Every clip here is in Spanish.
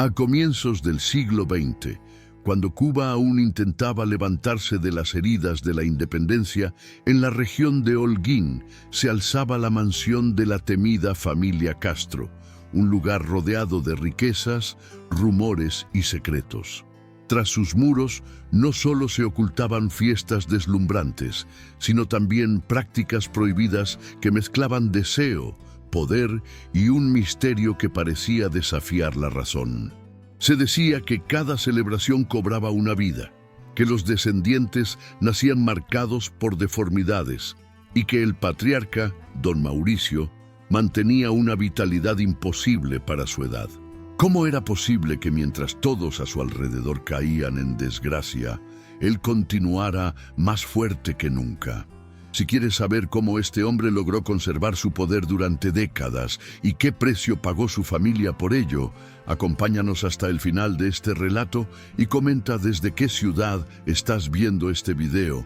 A comienzos del siglo XX, cuando Cuba aún intentaba levantarse de las heridas de la independencia, en la región de Holguín se alzaba la mansión de la temida familia Castro, un lugar rodeado de riquezas, rumores y secretos. Tras sus muros no solo se ocultaban fiestas deslumbrantes, sino también prácticas prohibidas que mezclaban deseo, poder y un misterio que parecía desafiar la razón. Se decía que cada celebración cobraba una vida, que los descendientes nacían marcados por deformidades y que el patriarca, don Mauricio, mantenía una vitalidad imposible para su edad. ¿Cómo era posible que mientras todos a su alrededor caían en desgracia, él continuara más fuerte que nunca? Si quieres saber cómo este hombre logró conservar su poder durante décadas y qué precio pagó su familia por ello, acompáñanos hasta el final de este relato y comenta desde qué ciudad estás viendo este video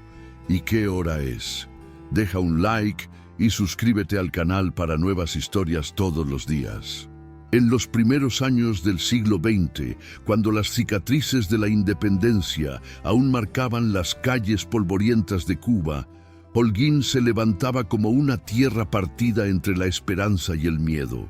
y qué hora es. Deja un like y suscríbete al canal para nuevas historias todos los días. En los primeros años del siglo XX, cuando las cicatrices de la independencia aún marcaban las calles polvorientas de Cuba, Holguín se levantaba como una tierra partida entre la esperanza y el miedo.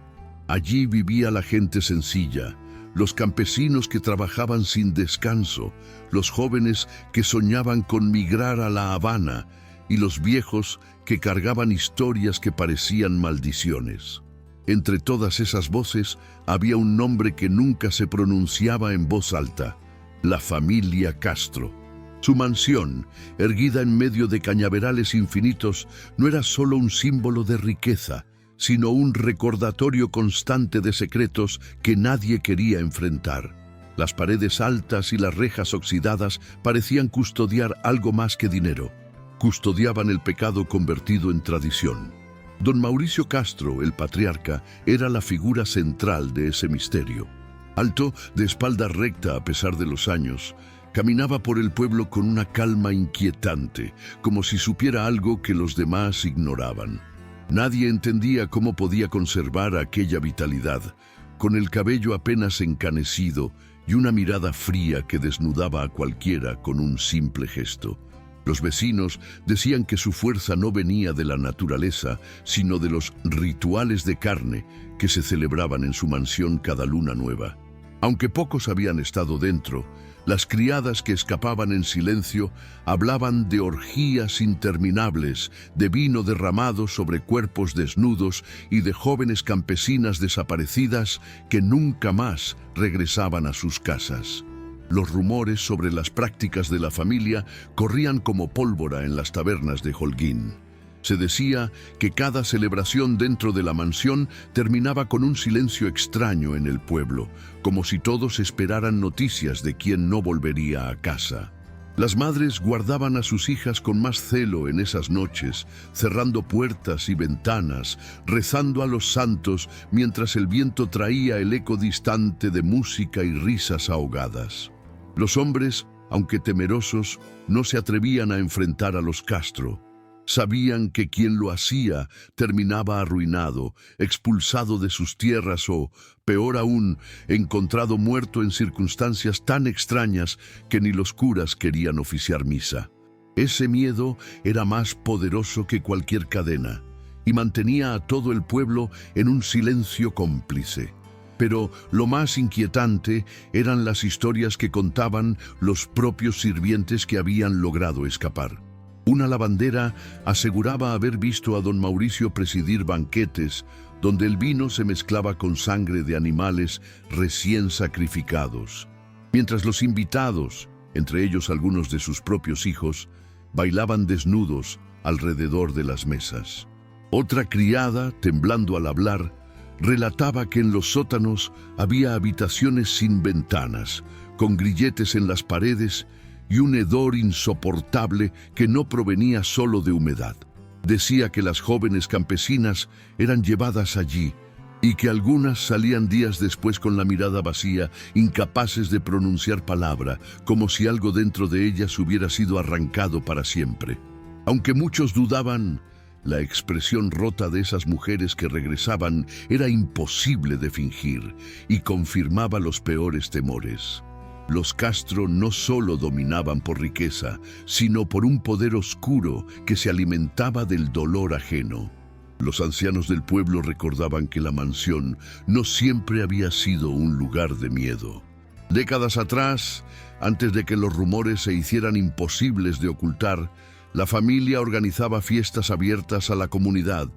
Allí vivía la gente sencilla, los campesinos que trabajaban sin descanso, los jóvenes que soñaban con migrar a La Habana y los viejos que cargaban historias que parecían maldiciones. Entre todas esas voces había un nombre que nunca se pronunciaba en voz alta: la familia Castro. Su mansión, erguida en medio de cañaverales infinitos, no era solo un símbolo de riqueza, sino un recordatorio constante de secretos que nadie quería enfrentar. Las paredes altas y las rejas oxidadas parecían custodiar algo más que dinero. Custodiaban el pecado convertido en tradición. Don Mauricio Castro, el patriarca, era la figura central de ese misterio. Alto, de espalda recta a pesar de los años, caminaba por el pueblo con una calma inquietante, como si supiera algo que los demás ignoraban. Nadie entendía cómo podía conservar aquella vitalidad, con el cabello apenas encanecido y una mirada fría que desnudaba a cualquiera con un simple gesto. Los vecinos decían que su fuerza no venía de la naturaleza, sino de los rituales de carne que se celebraban en su mansión cada luna nueva. Aunque pocos habían estado dentro, las criadas que escapaban en silencio hablaban de orgías interminables, de vino derramado sobre cuerpos desnudos y de jóvenes campesinas desaparecidas que nunca más regresaban a sus casas. Los rumores sobre las prácticas de la familia corrían como pólvora en las tabernas de Holguín. Se decía que cada celebración dentro de la mansión terminaba con un silencio extraño en el pueblo, como si todos esperaran noticias de quién no volvería a casa. Las madres guardaban a sus hijas con más celo en esas noches, cerrando puertas y ventanas, rezando a los santos mientras el viento traía el eco distante de música y risas ahogadas. Los hombres, aunque temerosos, no se atrevían a enfrentar a los Castro. Sabían que quien lo hacía terminaba arruinado, expulsado de sus tierras o, peor aún, encontrado muerto en circunstancias tan extrañas que ni los curas querían oficiar misa. Ese miedo era más poderoso que cualquier cadena y mantenía a todo el pueblo en un silencio cómplice. Pero lo más inquietante eran las historias que contaban los propios sirvientes que habían logrado escapar. Una lavandera aseguraba haber visto a don Mauricio presidir banquetes donde el vino se mezclaba con sangre de animales recién sacrificados, mientras los invitados, entre ellos algunos de sus propios hijos, bailaban desnudos alrededor de las mesas. Otra criada, temblando al hablar, relataba que en los sótanos había habitaciones sin ventanas, con grilletes en las paredes y un hedor insoportable que no provenía solo de humedad. Decía que las jóvenes campesinas eran llevadas allí y que algunas salían días después con la mirada vacía, incapaces de pronunciar palabra, como si algo dentro de ellas hubiera sido arrancado para siempre. Aunque muchos dudaban, La expresión rota de esas mujeres que regresaban era imposible de fingir y confirmaba los peores temores. Los Castro no solo dominaban por riqueza, sino por un poder oscuro que se alimentaba del dolor ajeno. Los ancianos del pueblo recordaban que la mansión no siempre había sido un lugar de miedo. Décadas atrás, antes de que los rumores se hicieran imposibles de ocultar, la familia organizaba fiestas abiertas a la comunidad,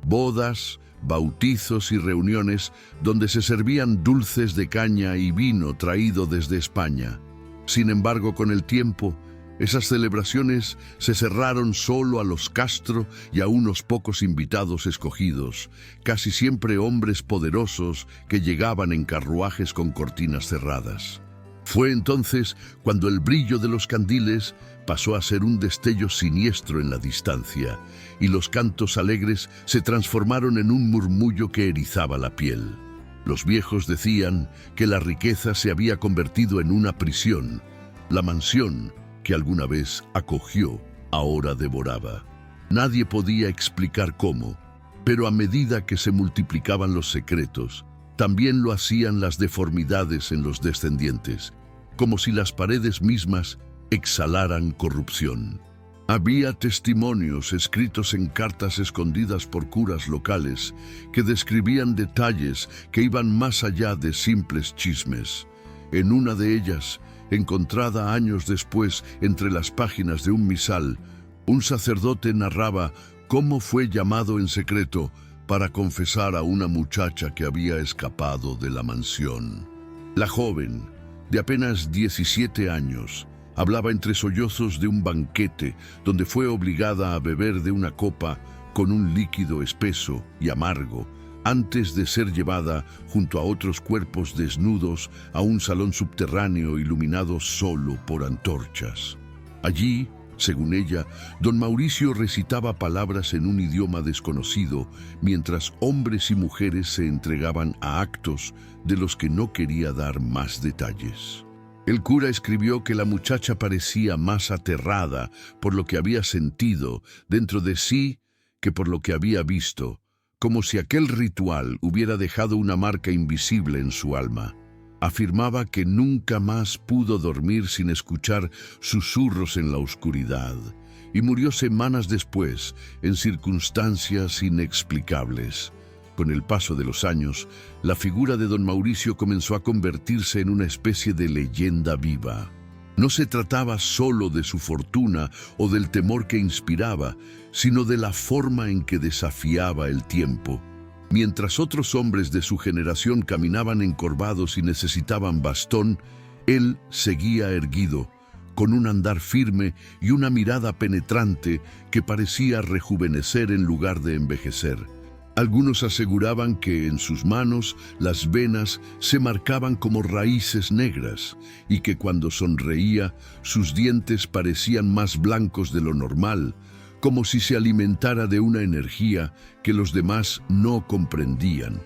bodas, bautizos y reuniones donde se servían dulces de caña y vino traído desde España. Sin embargo, con el tiempo, esas celebraciones se cerraron solo a los Castro y a unos pocos invitados escogidos, casi siempre hombres poderosos que llegaban en carruajes con cortinas cerradas. Fue entonces cuando el brillo de los candiles pasó a ser un destello siniestro en la distancia, y los cantos alegres se transformaron en un murmullo que erizaba la piel. Los viejos decían que la riqueza se había convertido en una prisión. La mansión, que alguna vez acogió, ahora devoraba. Nadie podía explicar cómo, pero a medida que se multiplicaban los secretos, también lo hacían las deformidades en los descendientes, como si las paredes mismas exhalaran corrupción. Había testimonios escritos en cartas escondidas por curas locales que describían detalles que iban más allá de simples chismes. En una de ellas, encontrada años después entre las páginas de un misal, un sacerdote narraba cómo fue llamado en secreto para confesar a una muchacha que había escapado de la mansión. La joven, de apenas 17 años, hablaba entre sollozos de un banquete donde fue obligada a beber de una copa con un líquido espeso y amargo antes de ser llevada junto a otros cuerpos desnudos a un salón subterráneo iluminado solo por antorchas. Allí, según ella, don Mauricio recitaba palabras en un idioma desconocido, mientras hombres y mujeres se entregaban a actos de los que no quería dar más detalles. El cura escribió que la muchacha parecía más aterrada por lo que había sentido dentro de sí que por lo que había visto, como si aquel ritual hubiera dejado una marca invisible en su alma. Afirmaba que nunca más pudo dormir sin escuchar susurros en la oscuridad, y murió semanas después en circunstancias inexplicables. Con el paso de los años, la figura de don Mauricio comenzó a convertirse en una especie de leyenda viva. No se trataba solo de su fortuna o del temor que inspiraba, sino de la forma en que desafiaba el tiempo. Mientras otros hombres de su generación caminaban encorvados y necesitaban bastón, él seguía erguido, con un andar firme y una mirada penetrante que parecía rejuvenecer en lugar de envejecer. Algunos aseguraban que en sus manos las venas se marcaban como raíces negras y que cuando sonreía sus dientes parecían más blancos de lo normal, como si se alimentara de una energía que los demás no comprendían.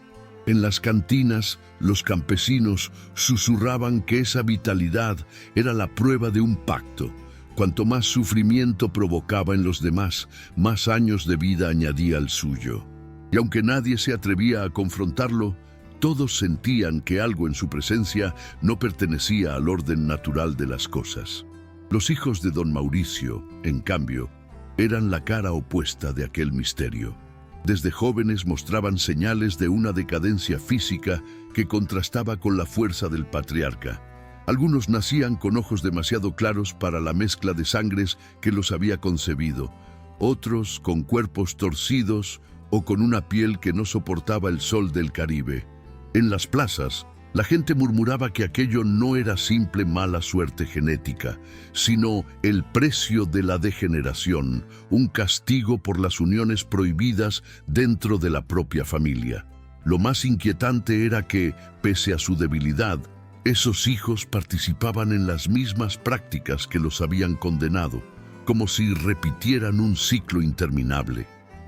En las cantinas, los campesinos susurraban que esa vitalidad era la prueba de un pacto. Cuanto más sufrimiento provocaba en los demás, más años de vida añadía al suyo. Y aunque nadie se atrevía a confrontarlo, todos sentían que algo en su presencia no pertenecía al orden natural de las cosas. Los hijos de don Mauricio, en cambio, eran la cara opuesta de aquel misterio. Desde jóvenes mostraban señales de una decadencia física que contrastaba con la fuerza del patriarca. Algunos nacían con ojos demasiado claros para la mezcla de sangres que los había concebido, otros con cuerpos torcidos o con una piel que no soportaba el sol del Caribe. En las plazas, la gente murmuraba que aquello no era simple mala suerte genética, sino el precio de la degeneración, un castigo por las uniones prohibidas dentro de la propia familia. Lo más inquietante era que, pese a su debilidad, esos hijos participaban en las mismas prácticas que los habían condenado, como si repitieran un ciclo interminable.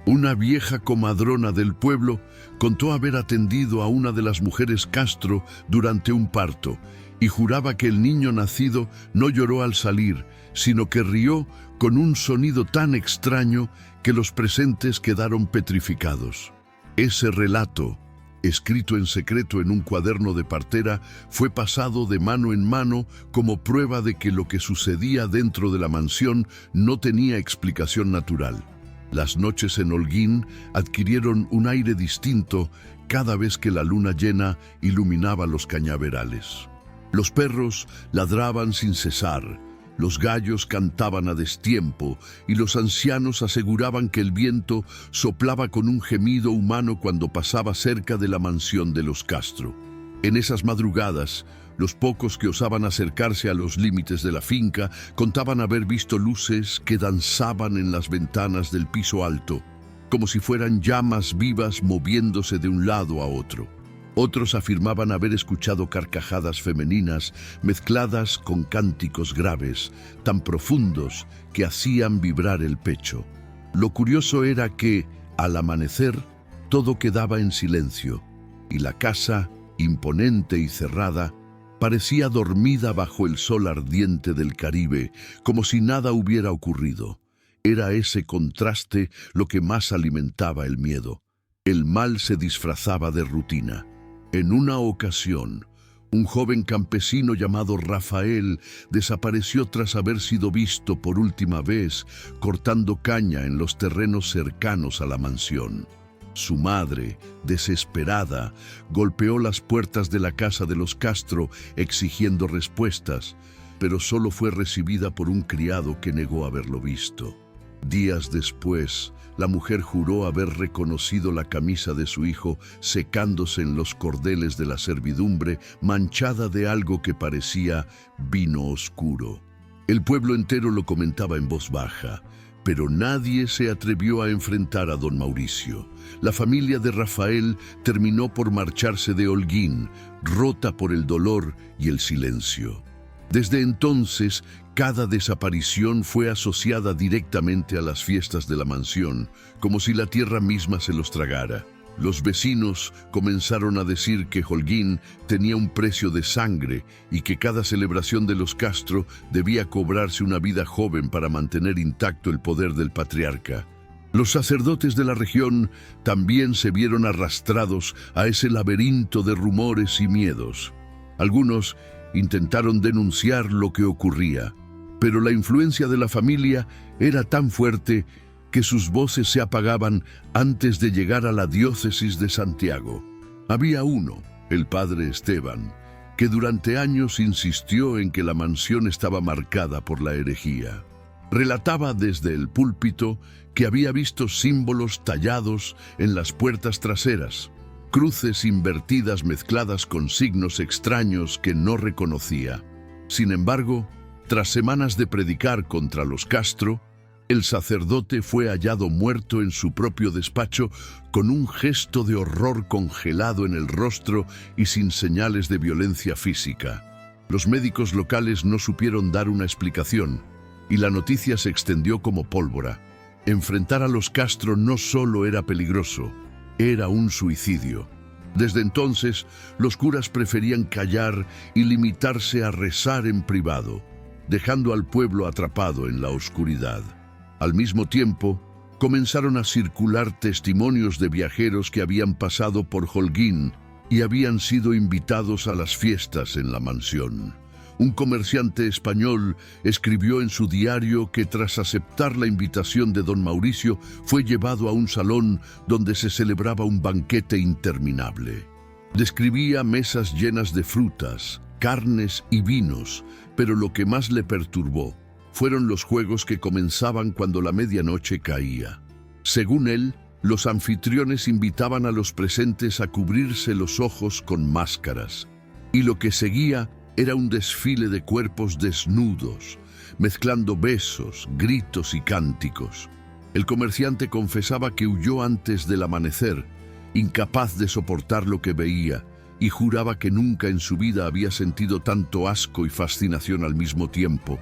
Una vieja comadrona del pueblo contó haber atendido a una de las mujeres Castro durante un parto y juraba que el niño nacido no lloró al salir, sino que rió con un sonido tan extraño que los presentes quedaron petrificados. Ese relato, escrito en secreto en un cuaderno de partera, fue pasado de mano en mano como prueba de que lo que sucedía dentro de la mansión no tenía explicación natural. Las noches en Holguín adquirieron un aire distinto cada vez que la luna llena iluminaba los cañaverales. Los perros ladraban sin cesar, los gallos cantaban a destiempo y los ancianos aseguraban que el viento soplaba con un gemido humano cuando pasaba cerca de la mansión de los Castro. En esas madrugadas, los pocos que osaban acercarse a los límites de la finca contaban haber visto luces que danzaban en las ventanas del piso alto, como si fueran llamas vivas moviéndose de un lado a otro. Otros afirmaban haber escuchado carcajadas femeninas mezcladas con cánticos graves, tan profundos que hacían vibrar el pecho. Lo curioso era que, al amanecer, todo quedaba en silencio, y la casa, imponente y cerrada, parecía dormida bajo el sol ardiente del Caribe, como si nada hubiera ocurrido. Era ese contraste lo que más alimentaba el miedo. El mal se disfrazaba de rutina. En una ocasión, un joven campesino llamado Rafael desapareció tras haber sido visto por última vez cortando caña en los terrenos cercanos a la mansión. Su madre, desesperada, golpeó las puertas de la casa de los Castro exigiendo respuestas, pero solo fue recibida por un criado que negó haberlo visto. Días después, la mujer juró haber reconocido la camisa de su hijo secándose en los cordeles de la servidumbre, manchada de algo que parecía vino oscuro. El pueblo entero lo comentaba en voz baja, pero nadie se atrevió a enfrentar a don Mauricio. La familia de Rafael terminó por marcharse de Holguín, rota por el dolor y el silencio. Desde entonces, cada desaparición fue asociada directamente a las fiestas de la mansión, como si la tierra misma se los tragara. Los vecinos comenzaron a decir que Holguín tenía un precio de sangre y que cada celebración de los Castro debía cobrarse una vida joven para mantener intacto el poder del patriarca. Los sacerdotes de la región también se vieron arrastrados a ese laberinto de rumores y miedos. Algunos intentaron denunciar lo que ocurría, pero la influencia de la familia era tan fuerte que sus voces se apagaban antes de llegar a la diócesis de Santiago. Había uno, el padre Esteban, que durante años insistió en que la mansión estaba marcada por la herejía. Relataba desde el púlpito que había visto símbolos tallados en las puertas traseras, cruces invertidas mezcladas con signos extraños que no reconocía. Sin embargo, tras semanas de predicar contra los Castro, el sacerdote fue hallado muerto en su propio despacho con un gesto de horror congelado en el rostro y sin señales de violencia física. Los médicos locales no supieron dar una explicación y la noticia se extendió como pólvora. Enfrentar a los Castro no solo era peligroso, era un suicidio. Desde entonces, los curas preferían callar y limitarse a rezar en privado, dejando al pueblo atrapado en la oscuridad. Al mismo tiempo, comenzaron a circular testimonios de viajeros que habían pasado por Holguín y habían sido invitados a las fiestas en la mansión. Un comerciante español escribió en su diario que tras aceptar la invitación de don Mauricio fue llevado a un salón donde se celebraba un banquete interminable. Describía mesas llenas de frutas, carnes y vinos, pero lo que más le perturbó fueron los juegos que comenzaban cuando la medianoche caía. Según él, los anfitriones invitaban a los presentes a cubrirse los ojos con máscaras, y lo que seguía era un desfile de cuerpos desnudos, mezclando besos, gritos y cánticos. El comerciante confesaba que huyó antes del amanecer, incapaz de soportar lo que veía, y juraba que nunca en su vida había sentido tanto asco y fascinación al mismo tiempo.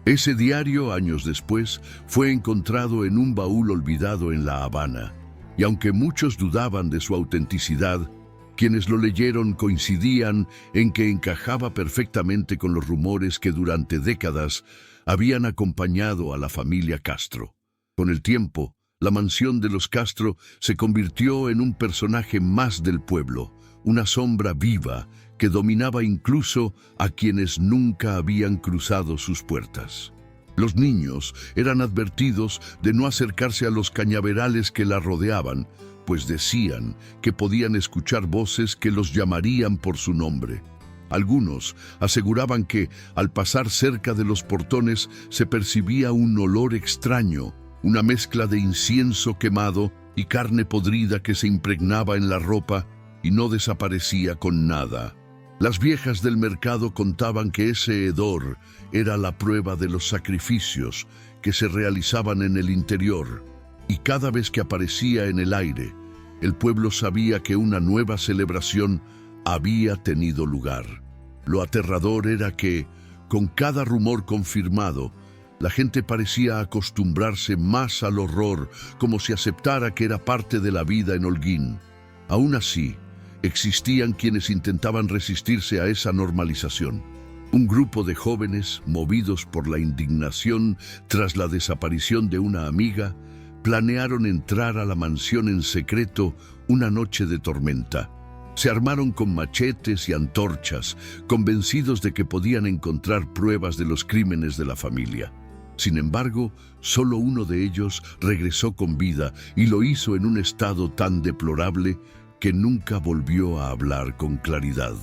Ese diario, años después, fue encontrado en un baúl olvidado en La Habana, y aunque muchos dudaban de su autenticidad, Quienes lo leyeron coincidían en que encajaba perfectamente con los rumores que durante décadas habían acompañado a la familia Castro. Con el tiempo, la mansión de los Castro se convirtió en un personaje más del pueblo, una sombra viva que dominaba incluso a quienes nunca habían cruzado sus puertas. Los niños eran advertidos de no acercarse a los cañaverales que la rodeaban, pues decían que podían escuchar voces que los llamarían por su nombre. Algunos aseguraban que, al pasar cerca de los portones, se percibía un olor extraño, una mezcla de incienso quemado y carne podrida que se impregnaba en la ropa y no desaparecía con nada. Las viejas del mercado contaban que ese hedor era la prueba de los sacrificios que se realizaban en el interior, y cada vez que aparecía en el aire, el pueblo sabía que una nueva celebración había tenido lugar. Lo aterrador era que, con cada rumor confirmado, la gente parecía acostumbrarse más al horror, como si aceptara que era parte de la vida en Holguín. Aún así, existían quienes intentaban resistirse a esa normalización. Un grupo de jóvenes, movidos por la indignación tras la desaparición de una amiga, planearon entrar a la mansión en secreto una noche de tormenta. Se armaron con machetes y antorchas, convencidos de que podían encontrar pruebas de los crímenes de la familia. Sin embargo, solo uno de ellos regresó con vida y lo hizo en un estado tan deplorable que nunca volvió a hablar con claridad.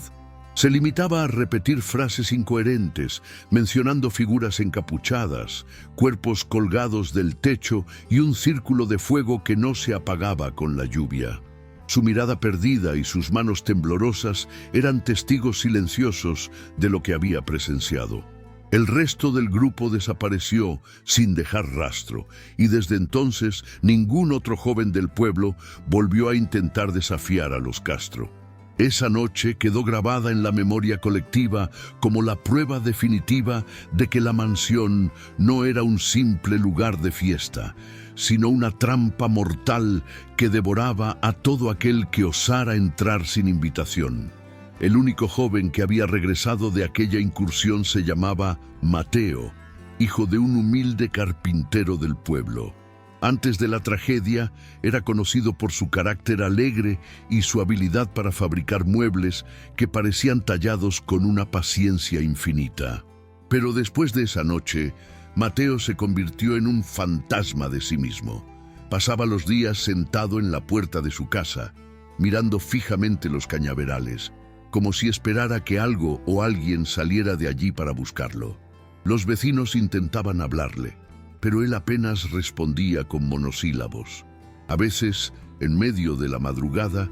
Se limitaba a repetir frases incoherentes, mencionando figuras encapuchadas, cuerpos colgados del techo y un círculo de fuego que no se apagaba con la lluvia. Su mirada perdida y sus manos temblorosas eran testigos silenciosos de lo que había presenciado. El resto del grupo desapareció sin dejar rastro, y desde entonces ningún otro joven del pueblo volvió a intentar desafiar a los Castro. Esa noche quedó grabada en la memoria colectiva como la prueba definitiva de que la mansión no era un simple lugar de fiesta, sino una trampa mortal que devoraba a todo aquel que osara entrar sin invitación. El único joven que había regresado de aquella incursión se llamaba Mateo, hijo de un humilde carpintero del pueblo. Antes de la tragedia, era conocido por su carácter alegre y su habilidad para fabricar muebles que parecían tallados con una paciencia infinita. Pero después de esa noche, Mateo se convirtió en un fantasma de sí mismo. Pasaba los días sentado en la puerta de su casa, mirando fijamente los cañaverales, como si esperara que algo o alguien saliera de allí para buscarlo. Los vecinos intentaban hablarle, pero él apenas respondía con monosílabos. A veces, en medio de la madrugada,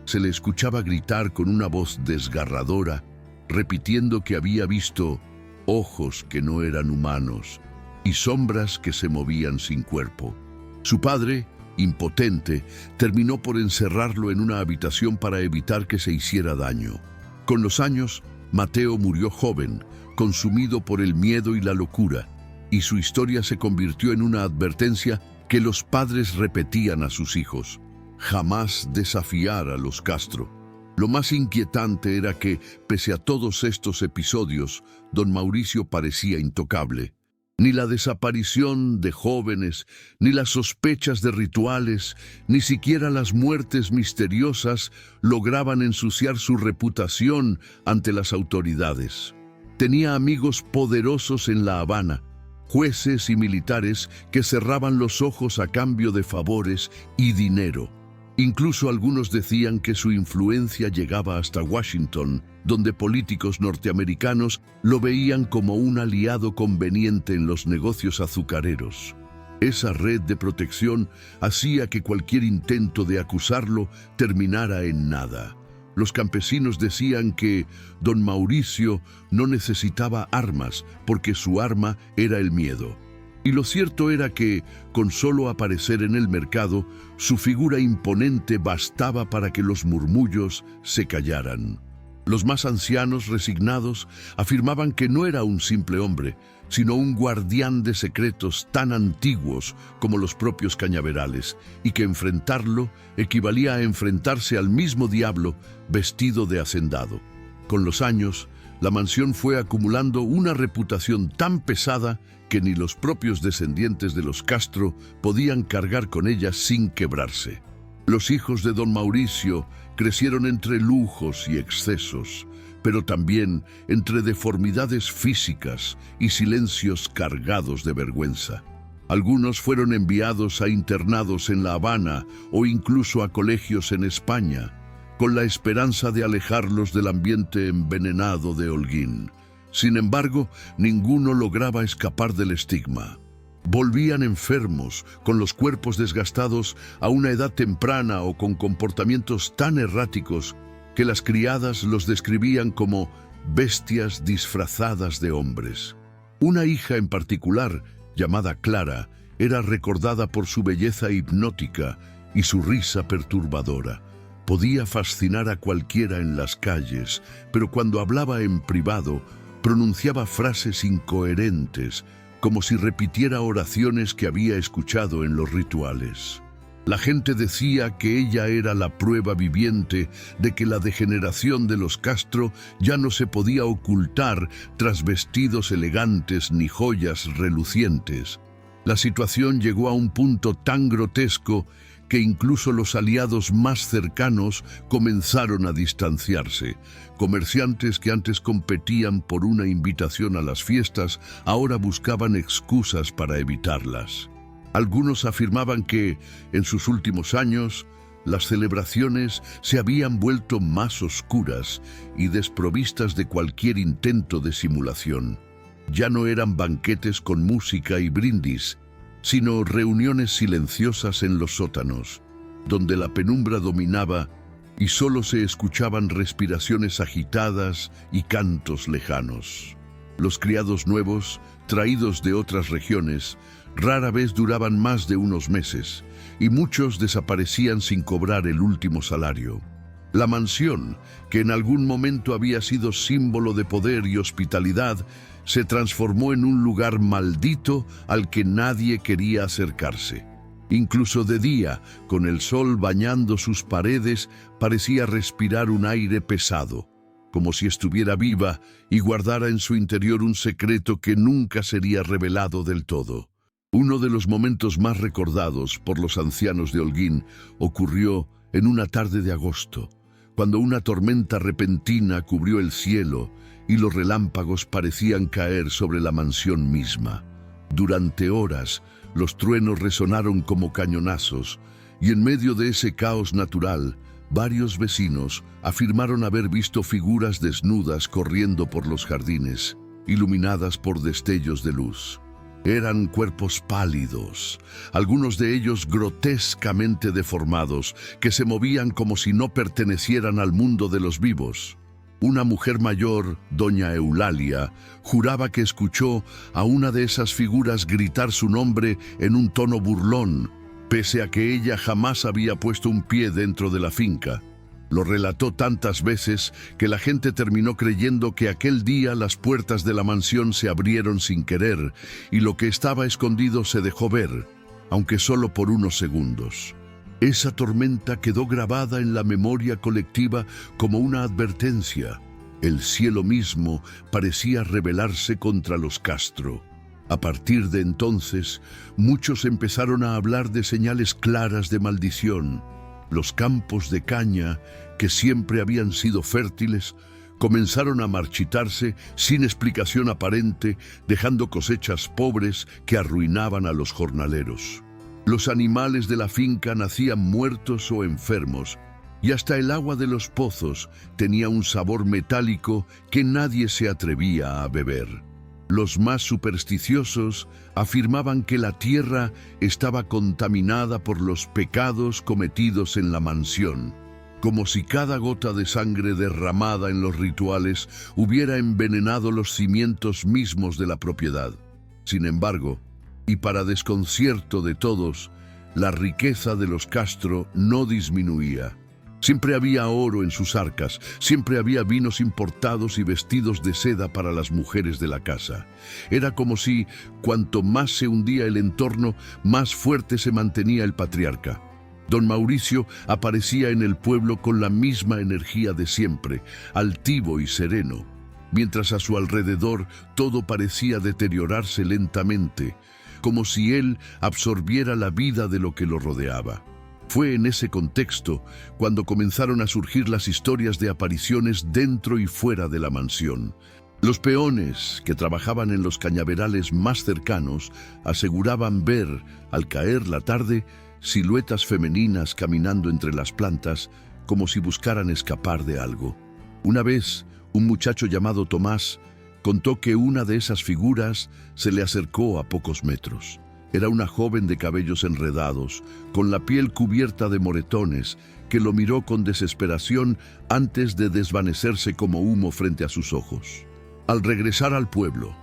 se le escuchaba gritar con una voz desgarradora, repitiendo que había visto ojos que no eran humanos y sombras que se movían sin cuerpo. Su padre, impotente, terminó por encerrarlo en una habitación para evitar que se hiciera daño. Con los años, Mateo murió joven, consumido por el miedo y la locura, y su historia se convirtió en una advertencia que los padres repetían a sus hijos: jamás desafiar a los Castro. Lo más inquietante era que, pese a todos estos episodios, don Mauricio parecía intocable. Ni la desaparición de jóvenes, ni las sospechas de rituales, ni siquiera las muertes misteriosas lograban ensuciar su reputación ante las autoridades. Tenía amigos poderosos en La Habana, jueces y militares que cerraban los ojos a cambio de favores y dinero. Incluso algunos decían que su influencia llegaba hasta Washington, donde políticos norteamericanos lo veían como un aliado conveniente en los negocios azucareros. Esa red de protección hacía que cualquier intento de acusarlo terminara en nada. Los campesinos decían que don Mauricio no necesitaba armas porque su arma era el miedo. Y lo cierto era que, con solo aparecer en el mercado, su figura imponente bastaba para que los murmullos se callaran. Los más ancianos, resignados, afirmaban que no era un simple hombre, sino un guardián de secretos tan antiguos como los propios cañaverales, y que enfrentarlo equivalía a enfrentarse al mismo diablo vestido de hacendado. Con los años, la mansión fue acumulando una reputación tan pesada que ni los propios descendientes de los Castro podían cargar con ella sin quebrarse. Los hijos de don Mauricio crecieron entre lujos y excesos, pero también entre deformidades físicas y silencios cargados de vergüenza. Algunos fueron enviados a internados en La Habana o incluso a colegios en España, con la esperanza de alejarlos del ambiente envenenado de Holguín. Sin embargo, ninguno lograba escapar del estigma. Volvían enfermos, con los cuerpos desgastados a una edad temprana o con comportamientos tan erráticos que las criadas los describían como bestias disfrazadas de hombres. Una hija en particular, llamada Clara, era recordada por su belleza hipnótica y su risa perturbadora. Podía fascinar a cualquiera en las calles, pero cuando hablaba en privado, pronunciaba frases incoherentes, como si repitiera oraciones que había escuchado en los rituales. La gente decía que ella era la prueba viviente de que la degeneración de los Castro ya no se podía ocultar tras vestidos elegantes ni joyas relucientes. La situación llegó a un punto tan grotesco que incluso los aliados más cercanos comenzaron a distanciarse. Comerciantes que antes competían por una invitación a las fiestas, ahora buscaban excusas para evitarlas. Algunos afirmaban que, en sus últimos años, las celebraciones se habían vuelto más oscuras y desprovistas de cualquier intento de simulación. Ya no eran banquetes con música y brindis, sino reuniones silenciosas en los sótanos, donde la penumbra dominaba y solo se escuchaban respiraciones agitadas y cantos lejanos. Los criados nuevos, traídos de otras regiones, rara vez duraban más de unos meses, y muchos desaparecían sin cobrar el último salario. La mansión, que en algún momento había sido símbolo de poder y hospitalidad, se transformó en un lugar maldito al que nadie quería acercarse. Incluso de día, con el sol bañando sus paredes, parecía respirar un aire pesado, como si estuviera viva y guardara en su interior un secreto que nunca sería revelado del todo. Uno de los momentos más recordados por los ancianos de Holguín ocurrió en una tarde de agosto, cuando una tormenta repentina cubrió el cielo y los relámpagos parecían caer sobre la mansión misma. Durante horas, los truenos resonaron como cañonazos, y en medio de ese caos natural, varios vecinos afirmaron haber visto figuras desnudas corriendo por los jardines, iluminadas por destellos de luz. Eran cuerpos pálidos, algunos de ellos grotescamente deformados, que se movían como si no pertenecieran al mundo de los vivos. Una mujer mayor, doña Eulalia, juraba que escuchó a una de esas figuras gritar su nombre en un tono burlón, pese a que ella jamás había puesto un pie dentro de la finca. Lo relató tantas veces que la gente terminó creyendo que aquel día las puertas de la mansión se abrieron sin querer y lo que estaba escondido se dejó ver, aunque solo por unos segundos. Esa tormenta quedó grabada en la memoria colectiva como una advertencia. El cielo mismo parecía rebelarse contra los Castro. A partir de entonces, muchos empezaron a hablar de señales claras de maldición. Los campos de caña, que siempre habían sido fértiles, comenzaron a marchitarse sin explicación aparente, dejando cosechas pobres que arruinaban a los jornaleros. Los animales de la finca nacían muertos o enfermos, y hasta el agua de los pozos tenía un sabor metálico que nadie se atrevía a beber. Los más supersticiosos afirmaban que la tierra estaba contaminada por los pecados cometidos en la mansión, como si cada gota de sangre derramada en los rituales hubiera envenenado los cimientos mismos de la propiedad. Sin embargo, y para desconcierto de todos, la riqueza de los Castro no disminuía. Siempre había oro en sus arcas, siempre había vinos importados y vestidos de seda para las mujeres de la casa. Era como si, cuanto más se hundía el entorno, más fuerte se mantenía el patriarca. Don Mauricio aparecía en el pueblo con la misma energía de siempre, altivo y sereno, mientras a su alrededor todo parecía deteriorarse lentamente, como si él absorbiera la vida de lo que lo rodeaba. Fue en ese contexto cuando comenzaron a surgir las historias de apariciones dentro y fuera de la mansión. Los peones que trabajaban en los cañaverales más cercanos aseguraban ver, al caer la tarde, siluetas femeninas caminando entre las plantas como si buscaran escapar de algo. Una vez, un muchacho llamado Tomás contó que una de esas figuras se le acercó a pocos metros. Era una joven de cabellos enredados, con la piel cubierta de moretones, que lo miró con desesperación antes de desvanecerse como humo frente a sus ojos. Al regresar al pueblo,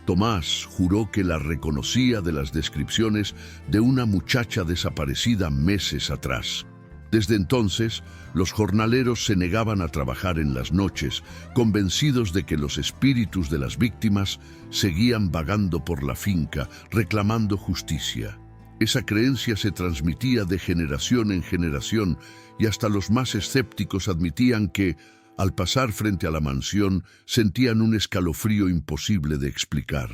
Tomás juró que la reconocía de las descripciones de una muchacha desaparecida meses atrás. Desde entonces, los jornaleros se negaban a trabajar en las noches, convencidos de que los espíritus de las víctimas seguían vagando por la finca, reclamando justicia. Esa creencia se transmitía de generación en generación y hasta los más escépticos admitían que, al pasar frente a la mansión, sentían un escalofrío imposible de explicar.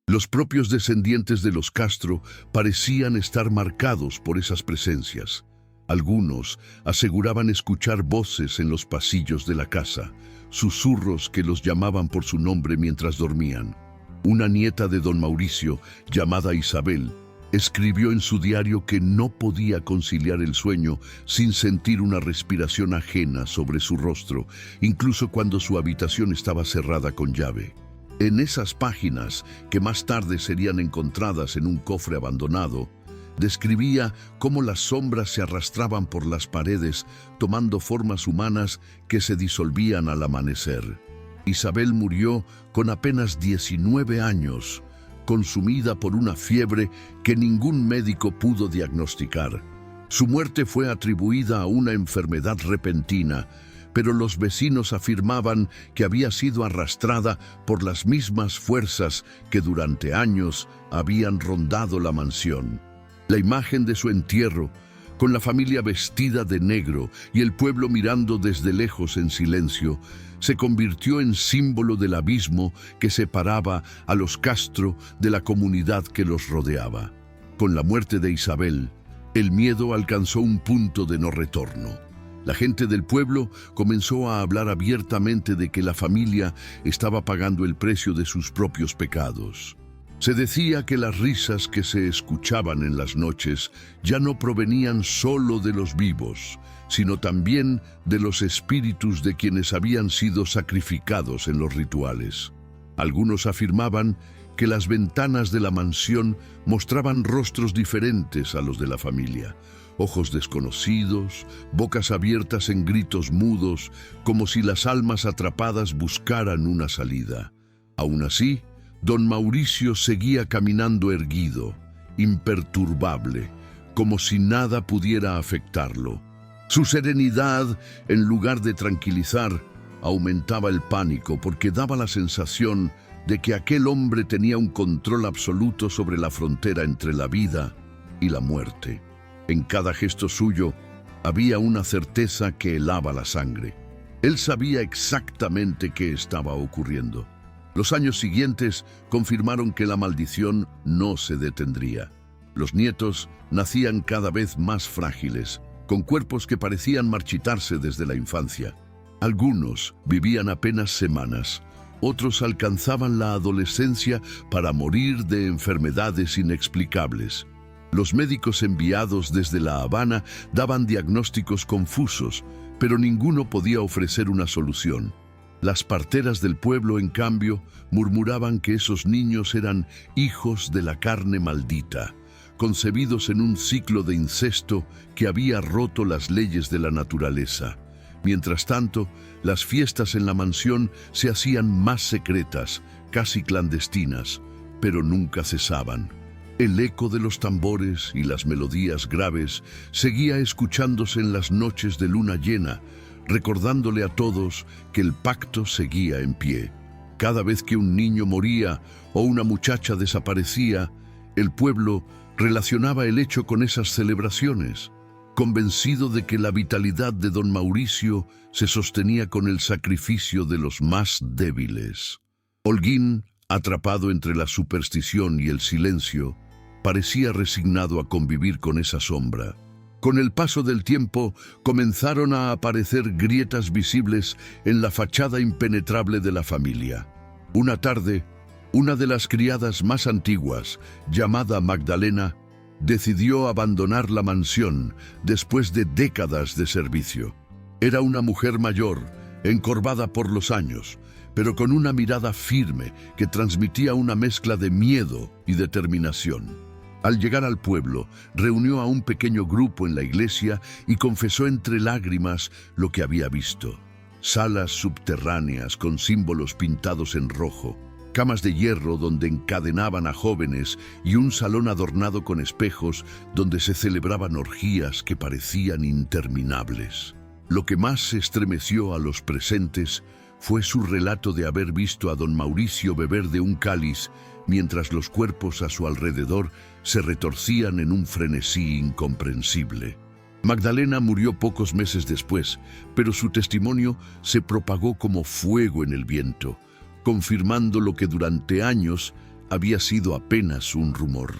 Los propios descendientes de los Castro parecían estar marcados por esas presencias. Algunos aseguraban escuchar voces en los pasillos de la casa, susurros que los llamaban por su nombre mientras dormían. Una nieta de don Mauricio, llamada Isabel, escribió en su diario que no podía conciliar el sueño sin sentir una respiración ajena sobre su rostro, incluso cuando su habitación estaba cerrada con llave. En esas páginas, que más tarde serían encontradas en un cofre abandonado, describía cómo las sombras se arrastraban por las paredes, tomando formas humanas que se disolvían al amanecer. Isabel murió con apenas 19 años, consumida por una fiebre que ningún médico pudo diagnosticar. Su muerte fue atribuida a una enfermedad repentina, pero los vecinos afirmaban que había sido arrastrada por las mismas fuerzas que durante años habían rondado la mansión. La imagen de su entierro, con la familia vestida de negro y el pueblo mirando desde lejos en silencio, se convirtió en símbolo del abismo que separaba a los Castro de la comunidad que los rodeaba. Con la muerte de Isabel, el miedo alcanzó un punto de no retorno. La gente del pueblo comenzó a hablar abiertamente de que la familia estaba pagando el precio de sus propios pecados. Se decía que las risas que se escuchaban en las noches ya no provenían solo de los vivos, sino también de los espíritus de quienes habían sido sacrificados en los rituales. Algunos afirmaban que las ventanas de la mansión mostraban rostros diferentes a los de la familia, ojos desconocidos, bocas abiertas en gritos mudos, como si las almas atrapadas buscaran una salida. Aún así, don Mauricio seguía caminando erguido, imperturbable, como si nada pudiera afectarlo. Su serenidad, en lugar de tranquilizar, aumentaba el pánico porque daba la sensación de que aquel hombre tenía un control absoluto sobre la frontera entre la vida y la muerte. En cada gesto suyo había una certeza que helaba la sangre. Él sabía exactamente qué estaba ocurriendo. Los años siguientes confirmaron que la maldición no se detendría. Los nietos nacían cada vez más frágiles, con cuerpos que parecían marchitarse desde la infancia. Algunos vivían apenas semanas, otros alcanzaban la adolescencia para morir de enfermedades inexplicables. Los médicos enviados desde La Habana daban diagnósticos confusos, pero ninguno podía ofrecer una solución. Las parteras del pueblo, en cambio, murmuraban que esos niños eran hijos de la carne maldita, concebidos en un ciclo de incesto que había roto las leyes de la naturaleza. Mientras tanto, las fiestas en la mansión se hacían más secretas, casi clandestinas, pero nunca cesaban. El eco de los tambores y las melodías graves seguía escuchándose en las noches de luna llena, recordándole a todos que el pacto seguía en pie. Cada vez que un niño moría o una muchacha desaparecía, el pueblo relacionaba el hecho con esas celebraciones, convencido de que la vitalidad de don Mauricio se sostenía con el sacrificio de los más débiles. Holguín, atrapado entre la superstición y el silencio, parecía resignado a convivir con esa sombra. Con el paso del tiempo comenzaron a aparecer grietas visibles en la fachada impenetrable de la familia. Una tarde, una de las criadas más antiguas, llamada Magdalena, decidió abandonar la mansión después de décadas de servicio. Era una mujer mayor, encorvada por los años, pero con una mirada firme que transmitía una mezcla de miedo y determinación. Al llegar al pueblo, reunió a un pequeño grupo en la iglesia y confesó entre lágrimas lo que había visto. Salas subterráneas con símbolos pintados en rojo, camas de hierro donde encadenaban a jóvenes y un salón adornado con espejos donde se celebraban orgías que parecían interminables. Lo que más estremeció a los presentes fue su relato de haber visto a don Mauricio beber de un cáliz mientras los cuerpos a su alrededor se retorcían en un frenesí incomprensible. Magdalena murió pocos meses después, pero su testimonio se propagó como fuego en el viento, confirmando lo que durante años había sido apenas un rumor.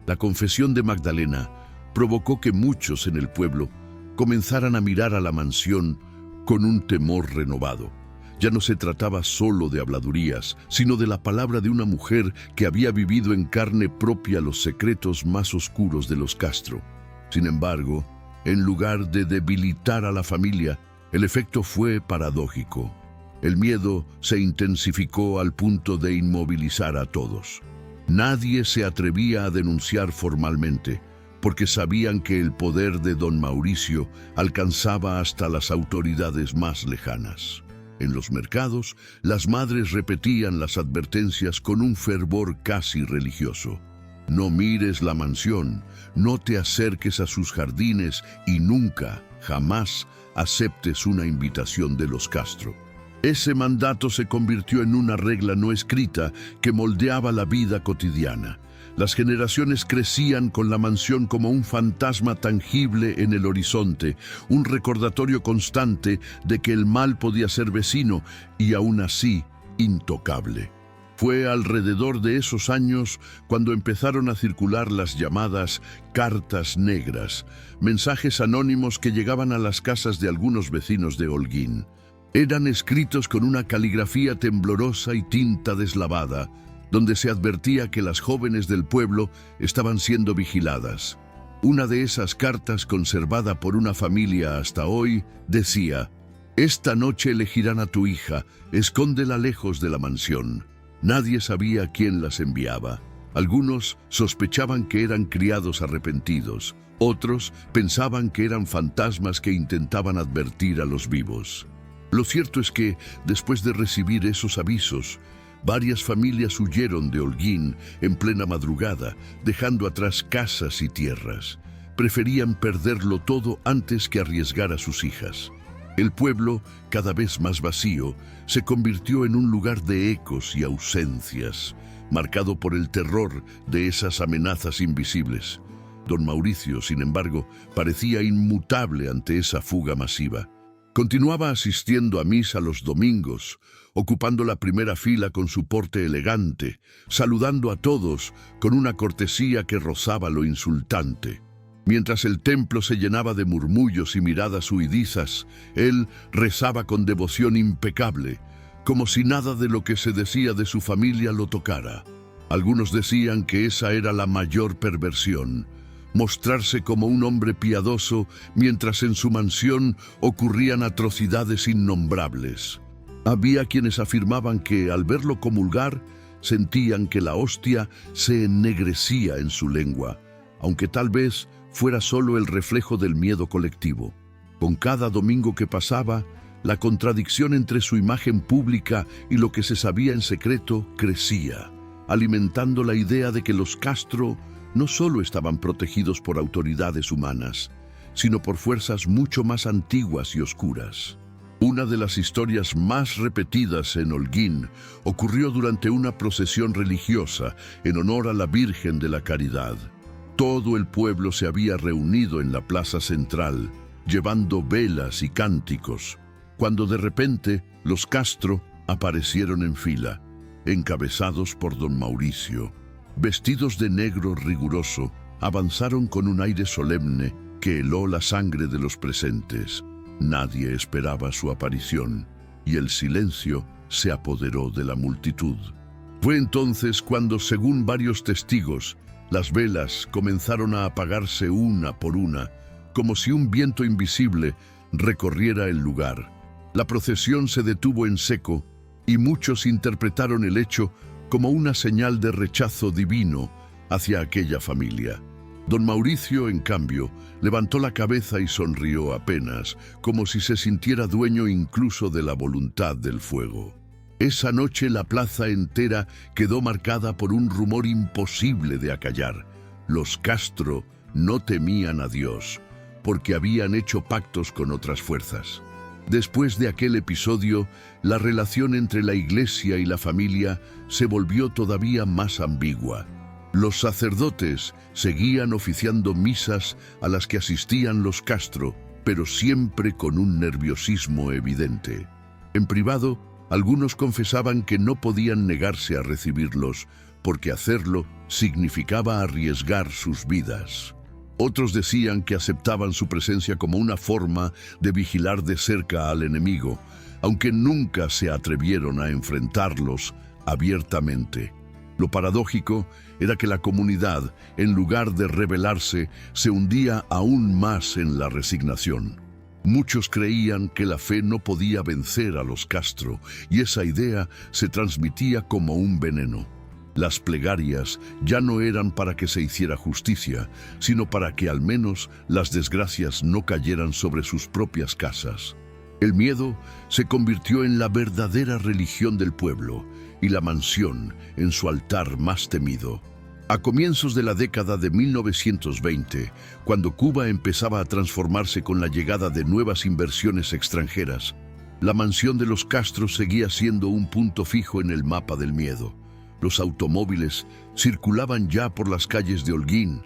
La confesión de Magdalena provocó que muchos en el pueblo comenzaran a mirar a la mansión con un temor renovado. Ya no se trataba solo de habladurías, sino de la palabra de una mujer que había vivido en carne propia los secretos más oscuros de los Castro. Sin embargo, en lugar de debilitar a la familia, el efecto fue paradójico. El miedo se intensificó al punto de inmovilizar a todos. Nadie se atrevía a denunciar formalmente, porque sabían que el poder de don Mauricio alcanzaba hasta las autoridades más lejanas. En los mercados, las madres repetían las advertencias con un fervor casi religioso. No mires la mansión, no te acerques a sus jardines y nunca, jamás, aceptes una invitación de los Castro. Ese mandato se convirtió en una regla no escrita que moldeaba la vida cotidiana. Las generaciones crecían con la mansión como un fantasma tangible en el horizonte, un recordatorio constante de que el mal podía ser vecino y aún así intocable. Fue alrededor de esos años cuando empezaron a circular las llamadas cartas negras, mensajes anónimos que llegaban a las casas de algunos vecinos de Holguín. Eran escritos con una caligrafía temblorosa y tinta deslavada, donde se advertía que las jóvenes del pueblo estaban siendo vigiladas. Una de esas cartas, conservada por una familia hasta hoy, decía: «Esta noche elegirán a tu hija, escóndela lejos de la mansión». Nadie sabía quién las enviaba. Algunos sospechaban que eran criados arrepentidos, otros pensaban que eran fantasmas que intentaban advertir a los vivos. Lo cierto es que, después de recibir esos avisos, varias familias huyeron de Holguín en plena madrugada, dejando atrás casas y tierras. Preferían perderlo todo antes que arriesgar a sus hijas. El pueblo, cada vez más vacío, se convirtió en un lugar de ecos y ausencias, marcado por el terror de esas amenazas invisibles. Don Mauricio, sin embargo, parecía inmutable ante esa fuga masiva. Continuaba asistiendo a misa los domingos, ocupando la primera fila con su porte elegante, saludando a todos con una cortesía que rozaba lo insultante. Mientras el templo se llenaba de murmullos y miradas huidizas, él rezaba con devoción impecable, como si nada de lo que se decía de su familia lo tocara. Algunos decían que esa era la mayor perversión, mostrarse como un hombre piadoso mientras en su mansión ocurrían atrocidades innombrables. Había quienes afirmaban que, al verlo comulgar, sentían que la hostia se ennegrecía en su lengua, aunque tal vez fuera solo el reflejo del miedo colectivo. Con cada domingo que pasaba, la contradicción entre su imagen pública y lo que se sabía en secreto crecía, alimentando la idea de que los Castro no solo estaban protegidos por autoridades humanas, sino por fuerzas mucho más antiguas y oscuras. Una de las historias más repetidas en Holguín ocurrió durante una procesión religiosa en honor a la Virgen de la Caridad. Todo el pueblo se había reunido en la plaza central, llevando velas y cánticos, cuando de repente los Castro aparecieron en fila, encabezados por don Mauricio. Vestidos de negro riguroso, avanzaron con un aire solemne que heló la sangre de los presentes. Nadie esperaba su aparición, y el silencio se apoderó de la multitud. Fue entonces cuando, según varios testigos, las velas comenzaron a apagarse una por una, como si un viento invisible recorriera el lugar. La procesión se detuvo en seco, y muchos interpretaron el hecho como una señal de rechazo divino hacia aquella familia. Don Mauricio, en cambio, levantó la cabeza y sonrió apenas, como si se sintiera dueño incluso de la voluntad del fuego. Esa noche la plaza entera quedó marcada por un rumor imposible de acallar. Los Castro no temían a Dios, porque habían hecho pactos con otras fuerzas. Después de aquel episodio, la relación entre la iglesia y la familia se volvió todavía más ambigua. Los sacerdotes seguían oficiando misas a las que asistían los Castro, pero siempre con un nerviosismo evidente. En privado, algunos confesaban que no podían negarse a recibirlos, porque hacerlo significaba arriesgar sus vidas. Otros decían que aceptaban su presencia como una forma de vigilar de cerca al enemigo, aunque nunca se atrevieron a enfrentarlos abiertamente. Lo paradójico era que la comunidad, en lugar de rebelarse, se hundía aún más en la resignación. Muchos creían que la fe no podía vencer a los Castro, y esa idea se transmitía como un veneno. Las plegarias ya no eran para que se hiciera justicia, sino para que al menos las desgracias no cayeran sobre sus propias casas. El miedo se convirtió en la verdadera religión del pueblo, y la mansión en su altar más temido. A comienzos de la década de 1920, cuando Cuba empezaba a transformarse con la llegada de nuevas inversiones extranjeras, la mansión de los Castro seguía siendo un punto fijo en el mapa del miedo. Los automóviles circulaban ya por las calles de Holguín,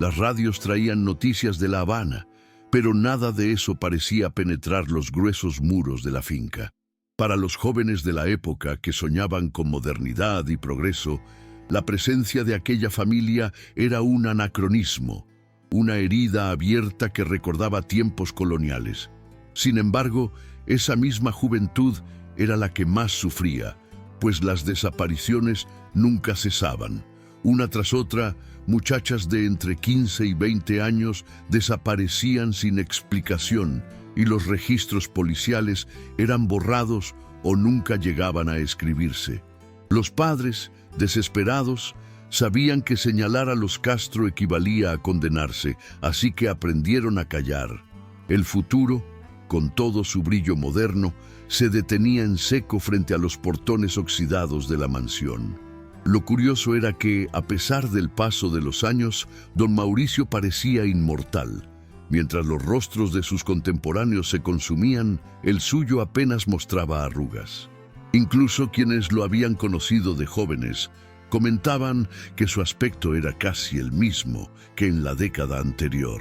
las radios traían noticias de La Habana, pero nada de eso parecía penetrar los gruesos muros de la finca. Para los jóvenes de la época que soñaban con modernidad y progreso, la presencia de aquella familia era un anacronismo, una herida abierta que recordaba tiempos coloniales. Sin embargo, esa misma juventud era la que más sufría, pues las desapariciones nunca cesaban. Una tras otra, muchachas de entre 15 y 20 años desaparecían sin explicación, y los registros policiales eran borrados o nunca llegaban a escribirse. Los padres, desesperados, sabían que señalar a los Castro equivalía a condenarse, así que aprendieron a callar. El futuro, con todo su brillo moderno, se detenía en seco frente a los portones oxidados de la mansión. Lo curioso era que, a pesar del paso de los años, don Mauricio parecía inmortal. Mientras los rostros de sus contemporáneos se consumían, el suyo apenas mostraba arrugas. Incluso quienes lo habían conocido de jóvenes comentaban que su aspecto era casi el mismo que en la década anterior.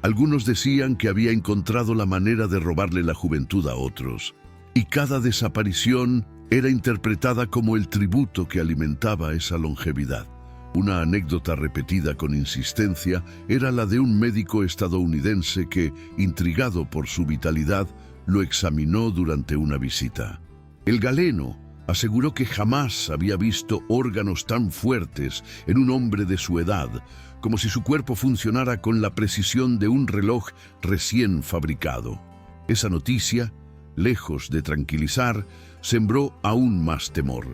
Algunos decían que había encontrado la manera de robarle la juventud a otros, y cada desaparición era interpretada como el tributo que alimentaba esa longevidad. Una anécdota repetida con insistencia era la de un médico estadounidense que, intrigado por su vitalidad, lo examinó durante una visita. El galeno aseguró que jamás había visto órganos tan fuertes en un hombre de su edad, como si su cuerpo funcionara con la precisión de un reloj recién fabricado. Esa noticia, lejos de tranquilizar, sembró aún más temor.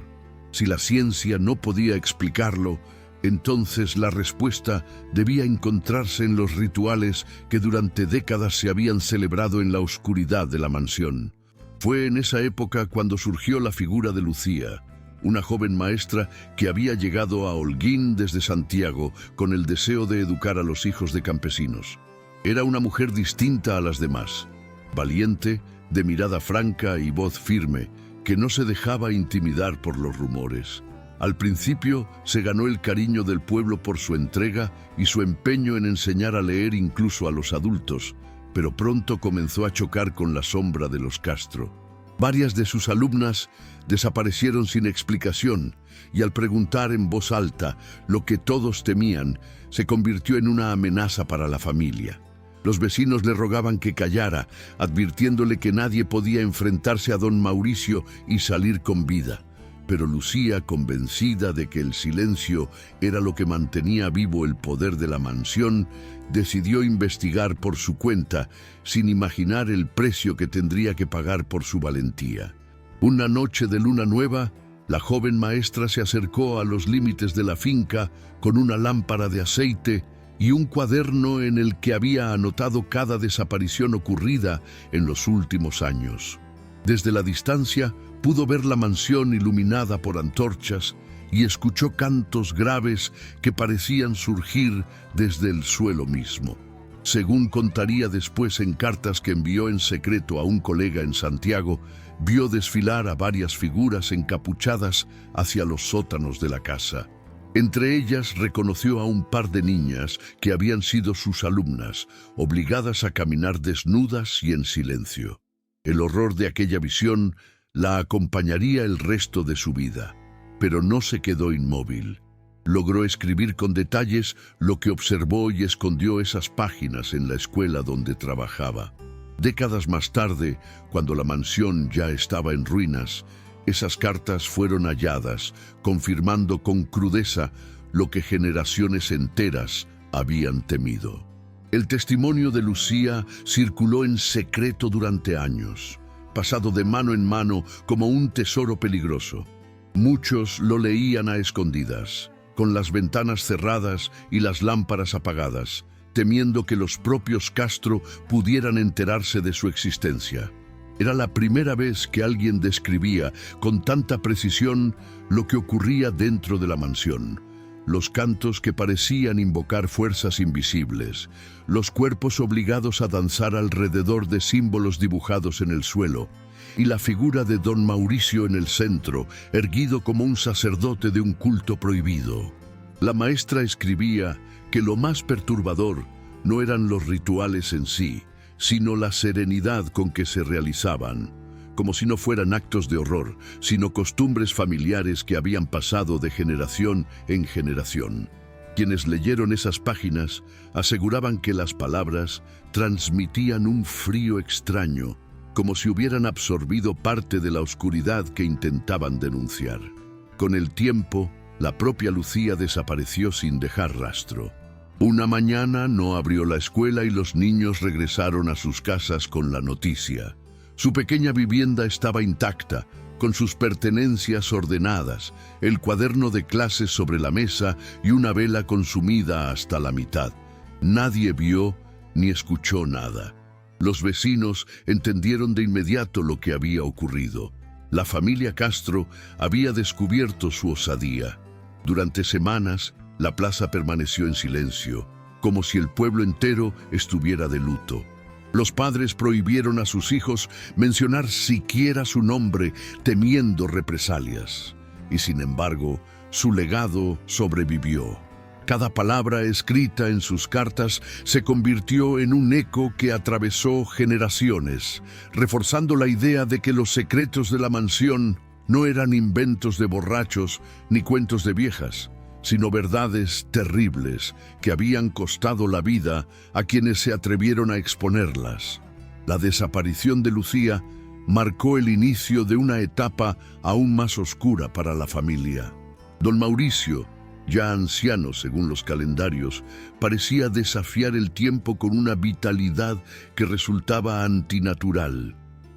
Si la ciencia no podía explicarlo, entonces la respuesta debía encontrarse en los rituales que durante décadas se habían celebrado en la oscuridad de la mansión. Fue en esa época cuando surgió la figura de Lucía, una joven maestra que había llegado a Holguín desde Santiago con el deseo de educar a los hijos de campesinos. Era una mujer distinta a las demás, valiente, de mirada franca y voz firme, que no se dejaba intimidar por los rumores. Al principio se ganó el cariño del pueblo por su entrega y su empeño en enseñar a leer incluso a los adultos, pero pronto comenzó a chocar con la sombra de los Castro. Varias de sus alumnas desaparecieron sin explicación y al preguntar en voz alta lo que todos temían, se convirtió en una amenaza para la familia. Los vecinos le rogaban que callara, advirtiéndole que nadie podía enfrentarse a don Mauricio y salir con vida. Pero Lucía, convencida de que el silencio era lo que mantenía vivo el poder de la mansión, decidió investigar por su cuenta, sin imaginar el precio que tendría que pagar por su valentía. Una noche de luna nueva, la joven maestra se acercó a los límites de la finca con una lámpara de aceite y un cuaderno en el que había anotado cada desaparición ocurrida en los últimos años. Desde la distancia pudo ver la mansión iluminada por antorchas y escuchó cantos graves que parecían surgir desde el suelo mismo. Según contaría después en cartas que envió en secreto a un colega en Santiago, vio desfilar a varias figuras encapuchadas hacia los sótanos de la casa. Entre ellas reconoció a un par de niñas que habían sido sus alumnas, obligadas a caminar desnudas y en silencio. El horror de aquella visión la acompañaría el resto de su vida, pero no se quedó inmóvil. Logró escribir con detalles lo que observó y escondió esas páginas en la escuela donde trabajaba. Décadas más tarde, cuando la mansión ya estaba en ruinas, esas cartas fueron halladas, confirmando con crudeza lo que generaciones enteras habían temido. El testimonio de Lucía circuló en secreto durante años, pasado de mano en mano como un tesoro peligroso. Muchos lo leían a escondidas, con las ventanas cerradas y las lámparas apagadas, temiendo que los propios Castro pudieran enterarse de su existencia. Era la primera vez que alguien describía con tanta precisión lo que ocurría dentro de la mansión. Los cantos que parecían invocar fuerzas invisibles, los cuerpos obligados a danzar alrededor de símbolos dibujados en el suelo, y la figura de don Mauricio en el centro, erguido como un sacerdote de un culto prohibido. La maestra escribía que lo más perturbador no eran los rituales en sí, sino la serenidad con que se realizaban, como si no fueran actos de horror, sino costumbres familiares que habían pasado de generación en generación. Quienes leyeron esas páginas aseguraban que las palabras transmitían un frío extraño, como si hubieran absorbido parte de la oscuridad que intentaban denunciar. Con el tiempo, la propia Lucía desapareció sin dejar rastro. Una mañana no abrió la escuela y los niños regresaron a sus casas con la noticia. Su pequeña vivienda estaba intacta, con sus pertenencias ordenadas, el cuaderno de clases sobre la mesa y una vela consumida hasta la mitad. Nadie vio ni escuchó nada. Los vecinos entendieron de inmediato lo que había ocurrido. La familia Castro había descubierto su osadía. Durante semanas, la plaza permaneció en silencio, como si el pueblo entero estuviera de luto. Los padres prohibieron a sus hijos mencionar siquiera su nombre, temiendo represalias. Y sin embargo, su legado sobrevivió. Cada palabra escrita en sus cartas se convirtió en un eco que atravesó generaciones, reforzando la idea de que los secretos de la mansión no eran inventos de borrachos ni cuentos de viejas, sino verdades terribles que habían costado la vida a quienes se atrevieron a exponerlas. La desaparición de Lucía marcó el inicio de una etapa aún más oscura para la familia. Don Mauricio, ya anciano según los calendarios, parecía desafiar el tiempo con una vitalidad que resultaba antinatural.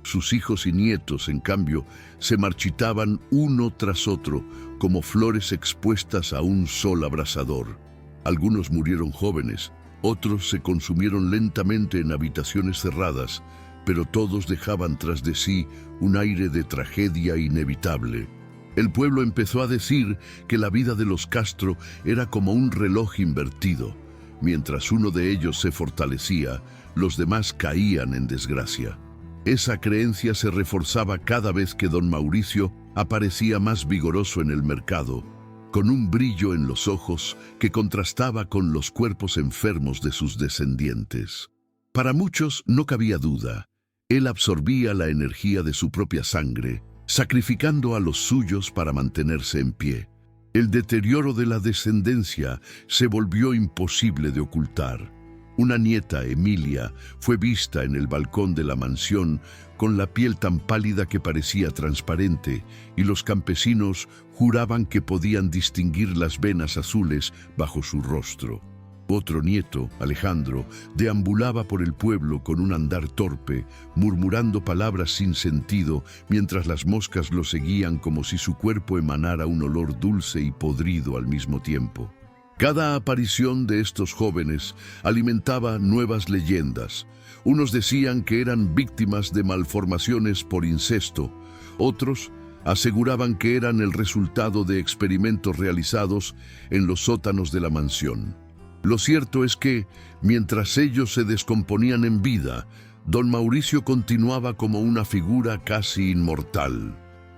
Sus hijos y nietos, en cambio, se marchitaban uno tras otro, como flores expuestas a un sol abrasador. Algunos murieron jóvenes, otros se consumieron lentamente en habitaciones cerradas, pero todos dejaban tras de sí un aire de tragedia inevitable. El pueblo empezó a decir que la vida de los Castro era como un reloj invertido. Mientras uno de ellos se fortalecía, los demás caían en desgracia. Esa creencia se reforzaba cada vez que don Mauricio aparecía más vigoroso en el mercado, con un brillo en los ojos que contrastaba con los cuerpos enfermos de sus descendientes. Para muchos no cabía duda. Él absorbía la energía de su propia sangre, sacrificando a los suyos para mantenerse en pie. El deterioro de la descendencia se volvió imposible de ocultar. Una nieta, Emilia, fue vista en el balcón de la mansión con la piel tan pálida que parecía transparente, y los campesinos juraban que podían distinguir las venas azules bajo su rostro. Otro nieto, Alejandro, deambulaba por el pueblo con un andar torpe, murmurando palabras sin sentido, mientras las moscas lo seguían como si su cuerpo emanara un olor dulce y podrido al mismo tiempo. Cada aparición de estos jóvenes alimentaba nuevas leyendas. Unos decían que eran víctimas de malformaciones por incesto, otros aseguraban que eran el resultado de experimentos realizados en los sótanos de la mansión. Lo cierto es que, mientras ellos se descomponían en vida, don Mauricio continuaba como una figura casi inmortal.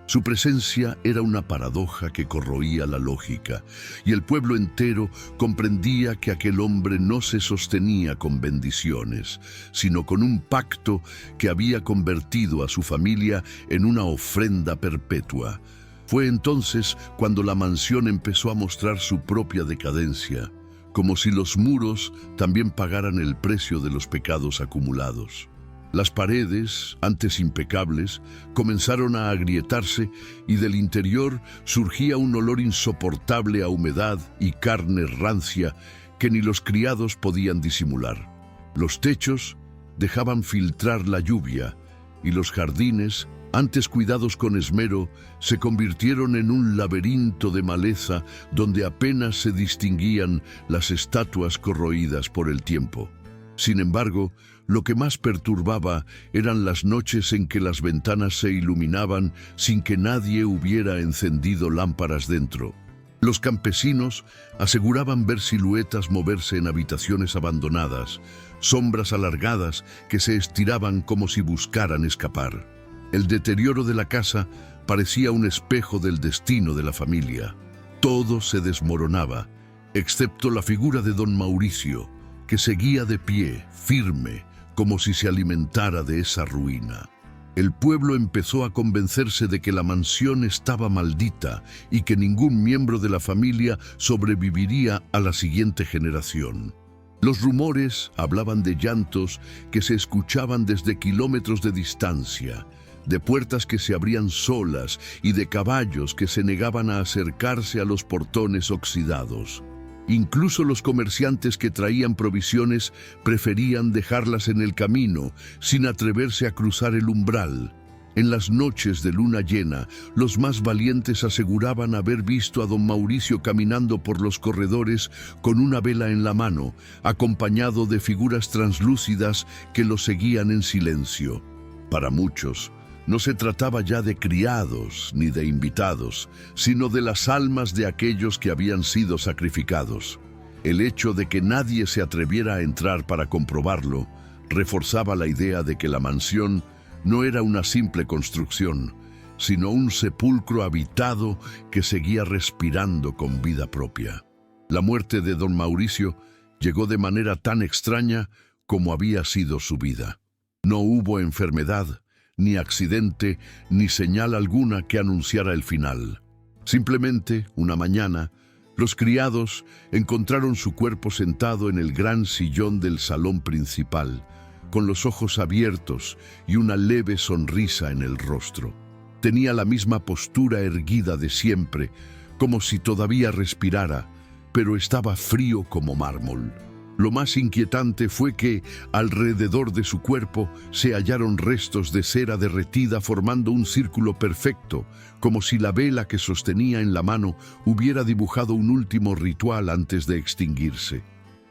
Su presencia era una paradoja que corroía la lógica, y el pueblo entero comprendía que aquel hombre no se sostenía con bendiciones, sino con un pacto que había convertido a su familia en una ofrenda perpetua. Fue entonces cuando la mansión empezó a mostrar su propia decadencia, como si los muros también pagaran el precio de los pecados acumulados. Las paredes, antes impecables, comenzaron a agrietarse y del interior surgía un olor insoportable a humedad y carne rancia que ni los criados podían disimular. Los techos dejaban filtrar la lluvia y los jardines, antes cuidados con esmero, se convirtieron en un laberinto de maleza donde apenas se distinguían las estatuas corroídas por el tiempo. Sin embargo, lo que más perturbaba eran las noches en que las ventanas se iluminaban sin que nadie hubiera encendido lámparas dentro. Los campesinos aseguraban ver siluetas moverse en habitaciones abandonadas, sombras alargadas que se estiraban como si buscaran escapar. El deterioro de la casa parecía un espejo del destino de la familia. Todo se desmoronaba, excepto la figura de don Mauricio, que seguía de pie, firme, como si se alimentara de esa ruina. El pueblo empezó a convencerse de que la mansión estaba maldita y que ningún miembro de la familia sobreviviría a la siguiente generación. Los rumores hablaban de llantos que se escuchaban desde kilómetros de distancia, de puertas que se abrían solas y de caballos que se negaban a acercarse a los portones oxidados. Incluso los comerciantes que traían provisiones preferían dejarlas en el camino, sin atreverse a cruzar el umbral. En las noches de luna llena, los más valientes aseguraban haber visto a don Mauricio caminando por los corredores con una vela en la mano, acompañado de figuras translúcidas que lo seguían en silencio. Para muchos, no se trataba ya de criados ni de invitados, sino de las almas de aquellos que habían sido sacrificados. El hecho de que nadie se atreviera a entrar para comprobarlo reforzaba la idea de que la mansión no era una simple construcción, sino un sepulcro habitado que seguía respirando con vida propia. La muerte de don Mauricio llegó de manera tan extraña como había sido su vida. No hubo enfermedad, ni accidente, ni señal alguna que anunciara el final. Simplemente, una mañana, los criados encontraron su cuerpo sentado en el gran sillón del salón principal, con los ojos abiertos y una leve sonrisa en el rostro. Tenía la misma postura erguida de siempre, como si todavía respirara, pero estaba frío como mármol. Lo más inquietante fue que, alrededor de su cuerpo, se hallaron restos de cera derretida formando un círculo perfecto, como si la vela que sostenía en la mano hubiera dibujado un último ritual antes de extinguirse.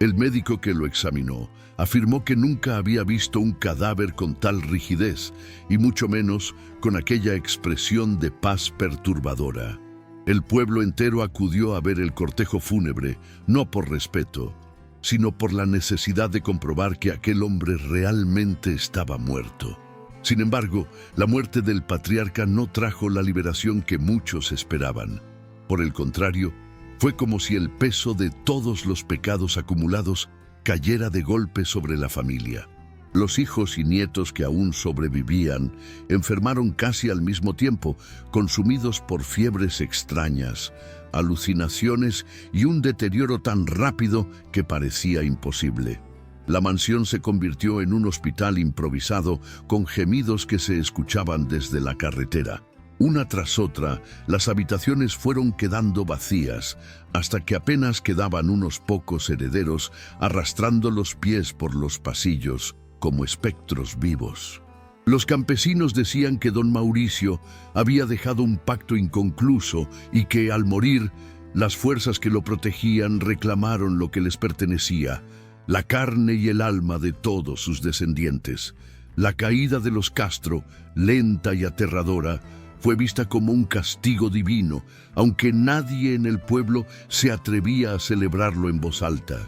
El médico que lo examinó afirmó que nunca había visto un cadáver con tal rigidez, y mucho menos con aquella expresión de paz perturbadora. El pueblo entero acudió a ver el cortejo fúnebre, no por respeto, sino por la necesidad de comprobar que aquel hombre realmente estaba muerto. Sin embargo, la muerte del patriarca no trajo la liberación que muchos esperaban. Por el contrario, fue como si el peso de todos los pecados acumulados cayera de golpe sobre la familia. Los hijos y nietos que aún sobrevivían enfermaron casi al mismo tiempo, consumidos por fiebres extrañas, alucinaciones y un deterioro tan rápido que parecía imposible. La mansión se convirtió en un hospital improvisado con gemidos que se escuchaban desde la carretera. Una tras otra, las habitaciones fueron quedando vacías, hasta que apenas quedaban unos pocos herederos arrastrando los pies por los pasillos como espectros vivos. Los campesinos decían que don Mauricio había dejado un pacto inconcluso y que, al morir, las fuerzas que lo protegían reclamaron lo que les pertenecía, la carne y el alma de todos sus descendientes. La caída de los Castro, lenta y aterradora, fue vista como un castigo divino, aunque nadie en el pueblo se atrevía a celebrarlo en voz alta.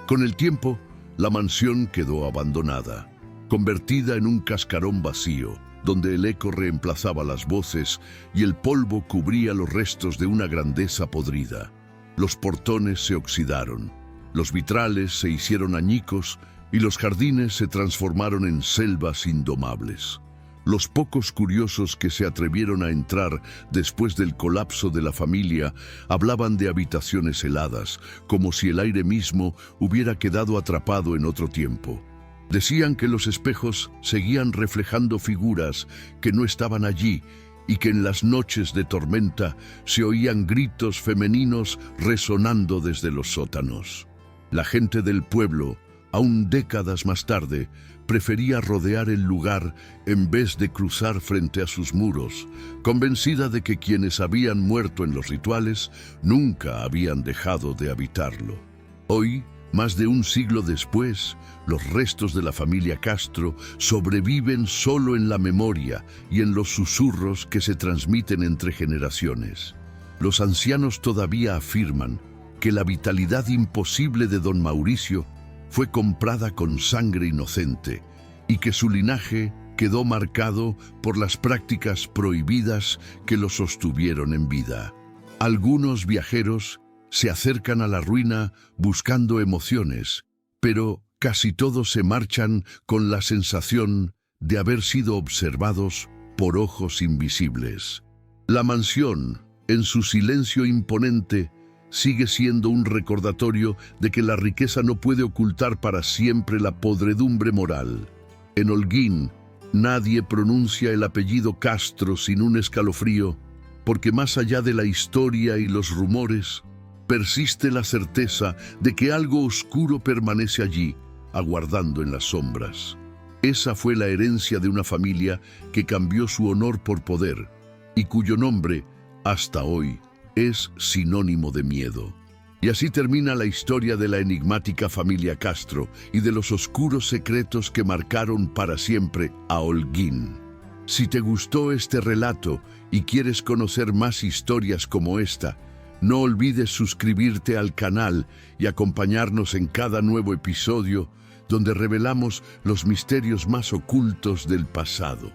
Con el tiempo, la mansión quedó abandonada, convertida en un cascarón vacío, donde el eco reemplazaba las voces y el polvo cubría los restos de una grandeza podrida. Los portones se oxidaron, los vitrales se hicieron añicos y los jardines se transformaron en selvas indomables. Los pocos curiosos que se atrevieron a entrar después del colapso de la familia hablaban de habitaciones heladas, como si el aire mismo hubiera quedado atrapado en otro tiempo. Decían que los espejos seguían reflejando figuras que no estaban allí y que en las noches de tormenta se oían gritos femeninos resonando desde los sótanos. La gente del pueblo, aún décadas más tarde, prefería rodear el lugar en vez de cruzar frente a sus muros, convencida de que quienes habían muerto en los rituales nunca habían dejado de habitarlo. Hoy, más de un siglo después, los restos de la familia Castro sobreviven solo en la memoria y en los susurros que se transmiten entre generaciones. Los ancianos todavía afirman que la vitalidad imposible de don Mauricio fue comprada con sangre inocente y que su linaje quedó marcado por las prácticas prohibidas que lo sostuvieron en vida. Algunos viajeros se acercan a la ruina buscando emociones, pero casi todos se marchan con la sensación de haber sido observados por ojos invisibles. La mansión, en su silencio imponente, sigue siendo un recordatorio de que la riqueza no puede ocultar para siempre la podredumbre moral. En Holguín, nadie pronuncia el apellido Castro sin un escalofrío, porque más allá de la historia y los rumores, persiste la certeza de que algo oscuro permanece allí, aguardando en las sombras. Esa fue la herencia de una familia que cambió su honor por poder, y cuyo nombre, hasta hoy, es sinónimo de miedo. Y así termina la historia de la enigmática familia Castro y de los oscuros secretos que marcaron para siempre a Holguín. Si te gustó este relato y quieres conocer más historias como esta, no olvides suscribirte al canal y acompañarnos en cada nuevo episodio donde revelamos los misterios más ocultos del pasado.